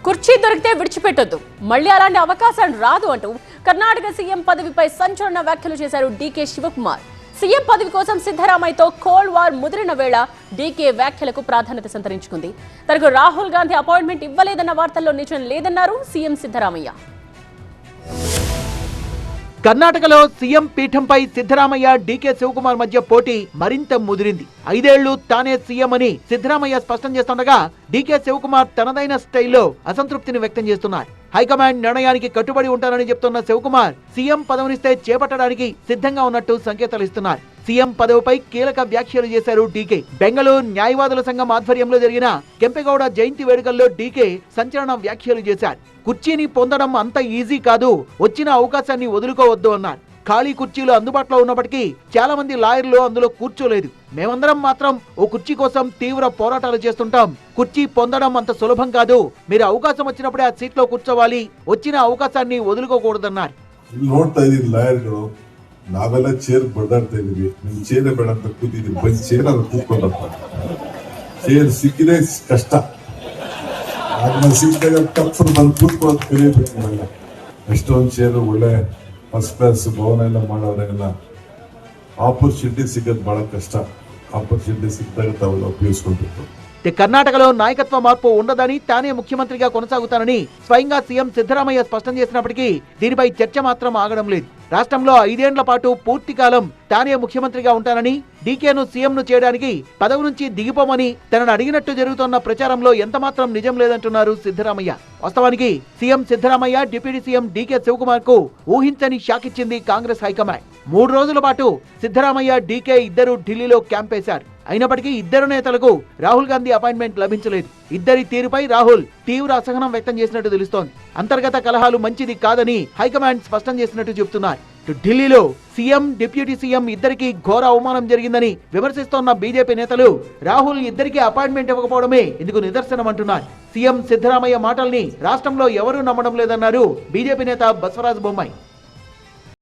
కుర్చీ దొరికితే విడిచిపెట్టొద్దు, మళ్ళీ అలాంటి అవకాశం రాదు అంటూ కర్ణాటక సీఎం పదవిపై సంచలన వ్యాఖ్యలు చేశారు డీకే శివకుమార్. సీఎం పదవి కోసం సిద్ధరామయ్యతో కోల్డ్ వార్ ముదిరిన వేళ డీకే వ్యాఖ్యలకు ప్రాధాన్యత సంతరించుకుంది. తనకు రాహుల్ గాంధీ అపాయింట్మెంట్ ఇవ్వలేదన్న వార్తల్లో నిజం లేదన్నారు సీఎం సిద్ధరామయ్య. కర్ణాటకలో సీఎం పీఠంపై సిద్ధరామయ్య, డీకే శివకుమార్ మధ్య పోటీ మరింత ముదిరింది. 5 ఏళ్లు తానే సీఎం అని సిద్ధరామయ్య స్పష్టం చేస్తుండగా డీకే శివకుమార్ తనదైన స్టైల్లో అసంతృప్తిని వ్యక్తం చేస్తున్నారు. హైకమాండ్ నిర్ణయానికి కట్టుబడి ఉంటానని చెప్తున్న శివకుమార్ సీఎం పదవినిస్తే చేపట్టడానికి సిద్ధంగా ఉన్నట్టు సంకేతాలు ఇస్తున్నారు. సీఎం పదవిపై కీలక వ్యాఖ్యలు చేశారు డీకే. బెంగళూరు న్యాయవాదుల సంఘం ఆధ్వర్యంలో జరిగిన కెంపెగౌడ జయంతి వేడుకల్లో డీకే సంచలన వ్యాఖ్యలు చేశారు. కుర్చీని పొందడం అంత ఈజీ కాదు, వచ్చిన అవకాశాన్ని వదులుకోవద్దు అన్నారు. ఖాళీ కుర్చీలు అందుబాటులో ఉన్నప్పటికీ చాలా మంది లాయర్లు అందులో కూర్చోలేదు. మేమందరం మాత్రం ఓ కుర్చీ కోసం తీవ్ర పోరాటాలు చేస్తుంటాం. కుర్చీ పొందడం అంత సులభం కాదు. మీరు అవకాశం వచ్చినప్పుడే ఆ సీట్లో కూర్చోవాలి, వచ్చిన అవకాశాన్ని వదులుకోకూడదన్నారు. ನಾವೆಲ್ಲ ಚೇರ್ ಬಡದಾಡ್ತಾ ಇದೀವಿ, ನಿಮ್ ಚೇರೆ ಬೇಡ ಅಂತ ಕೂತಿದೀವಿ. ಬಂದ್ ಚೇರ್ ಅಲ್ಲಿ ಕೂತ್ಕೊಂಡಪ್ಪ, ಚೇರ್ ಸಿಕ್ಕಿದೆ ಕಷ್ಟ. ಅದನ್ನ ಸಿಕ್ಕಿದಾಗ ತಪ್ಪು ಬಂದು ಕೂತ್ಕೊಳ್ಳೋದು ಕಲಿಯಬೇಕು. ನಾವೆಲ್ಲ ಎಷ್ಟೊಂದು ಚೇರು ಒಳ್ಳೆ ಫಸ್ಟ್ ಕ್ಲಾಸ್ ಭವನ ಎಲ್ಲ ಮಾಡೋರೆಲ್ಲ ಆಪರ್ಚುನಿಟಿ ಸಿಗೋದು ಬಹಳ ಕಷ್ಟ. ಆಪರ್ಚುನಿಟಿ ಸಿಕ್ಕಿದಾಗ ತಾವೆಲ್ಲ ಉಪಯೋಗಿಸ್ಕೊಳ್ಬೇಕು. కర్ణాటకలో నాయకత్వ మార్పు ఉండదని, తానే ముఖ్యమంత్రిగా కొనసాగుతానని స్వయంగా సీఎం సిద్ధరామయ్య స్పష్టం చేసినప్పటికీ దీనిపై చర్చ మాత్రం ఆగడం లేదు. రాష్ట్రంలో 5 ఏళ్ల పాటు పూర్తి కాలం తానే ముఖ్యమంత్రిగా ఉంటానని, డీకేను సీఎంను చేయడానికి పదవి నుంచి దిగిపోమని తనను అడిగినట్టు జరుగుతున్న ప్రచారంలో ఎంతమాత్రం నిజం లేదంటున్నారు సిద్ధరామయ్య. వాస్తవానికి CM Siddaramaiah, deputy CM DK Shivakumar కు ఊహించని షాక్ ఇచ్చింది కాంగ్రెస్ హైకమాండ్. 3 రోజుల పాటు సిద్ధరామయ్య, డీకే ఇద్దరు ఢిల్లీలో క్యాంప్ వేశారు. అయినప్పటికీ ఇద్దరు నేతలకు రాహుల్ గాంధీ అపాయింట్మెంట్ లభించలేదు. ఇద్దరి తీరుపై రాహుల్ తీవ్ర అసహనం వ్యక్తం చేసినట్టు తెలుస్తోంది. అంతర్గత కలహాలు మంచిది కాదని హైకమాండ్ స్పష్టం చేసినట్టు చెబుతున్నారు. ఢిల్లీలో సీఎం, డిప్యూటీ సీఎం ఇద్దరికి ఘోర అవమానం జరిగిందని విమర్శిస్తోన్న బీజేపీ నేతలు రాహుల్ ఇద్దరికి అపాయింట్మెంట్ ఇవ్వకపోవడమే ఇందుకు నిదర్శనం అంటున్నారు. సీఎం సిద్ధరామయ్య మాటల్ని రాష్ట్రంలో ఎవరూ నమ్మడం లేదన్నారు బీజేపీ నేత బసవరాజ బొమ్మాయి.